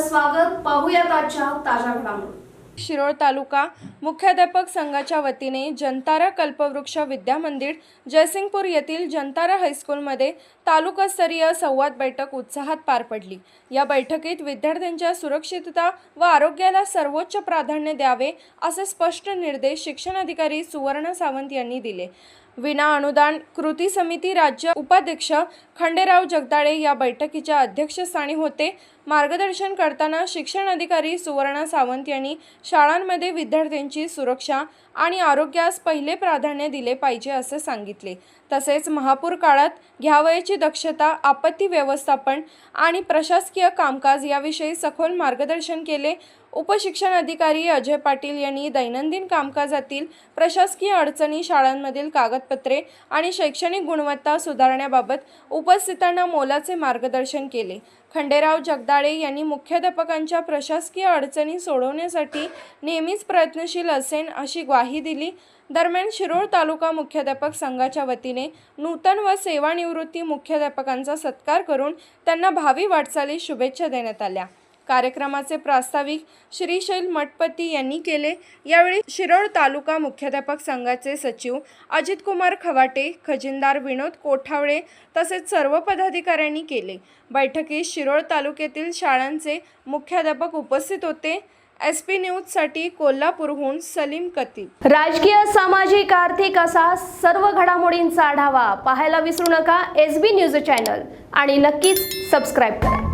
आपलं स्वागत. पाहूयात आजच्या ताज्या घडामोडी. शिरोळ तालुका मुख्याध्यापक संघाच्या वतीने जनतारा कल्पवृक्ष विद्या मंदिर जयसिंगपूर येथील जनतारा हायस्कूलमध्ये तालुकास्तरीय संवाद बैठक उत्साहात पार पडली. या बैठकीत विद्यार्थ्यांच्या सुरक्षितता व आरोग्याला सर्वोच्च प्राधान्य द्यावे असे स्पष्ट निर्देश शिक्षणाधिकारी सुवर्ण सावंत यांनी दिले. विना अनुदान कृती समिती राज्य उपाध्यक्ष खंडेराव जगदाळे या बैठकीच्या अध्यक्षस्थानी होते. मार्गदर्शन करताना शिक्षणाधिकारी सुवर्ण सावंत यांनी शाळांमध्ये विद्यार्थ्यांची सुरक्षा आणि आरोग्यास पहिले प्राधान्य दिले पाहिजे असे सांगितले. तसेच महापूर काळात घ्यावयाची दक्षता, आपत्ती व्यवस्थापन आणि प्रशासकीय कामकाज याविषयी सखोल मार्गदर्शन केले. उपशिक्षणाधिकारी अजय पाटील यांनी दैनंदिन कामकाजातील प्रशासकीय अडचणी, शाळांमधील कागदपत्रे आणि शैक्षणिक गुणवत्ता सुधारण्याबाबत उपस्थितांना मोलाचे मार्गदर्शन केले. खंडेराव जगदाळे यांनी मुख्याध्यापकांच्या प्रशासकीय अडचणी सोडवण्यासाठी नेहमीच प्रयत्नशील असेन अशी ग्वाही दिली. दरम्यान शिरोळ तालुका मुख्याध्यापक संघाच्या वतीने नूतन व सेवानिवृत्ती मुख्याध्यापकांचा सत्कार करून त्यांना भावी वाटचालीस शुभेच्छा देण्यात आल्या. कार्यक्रमाचे प्रास्ताविक श्रीशैल मठपती यांनी केले. यावेळी शिरोळ तालुका मुख्याध्यापक संघाचे सचिव अजित कुमार खवाटे, खजिनदार विनोद कोठावळे तसेच सर्व पदाधिकाऱ्यांनी केले. बैठकीत शिरोळ तालुक्यातील शाळांचे मुख्याध्यापक उपस्थित होते. SP न्यूजसाठी कोल्हापूरहून सलीम कतीब. राजकीय, सामाजिक, आर्थिक असा सर्व घडामोडींचा आढावा पाहायला विसरू नका SB न्यूज चॅनल आणि नक्कीच सबस्क्राईब करा.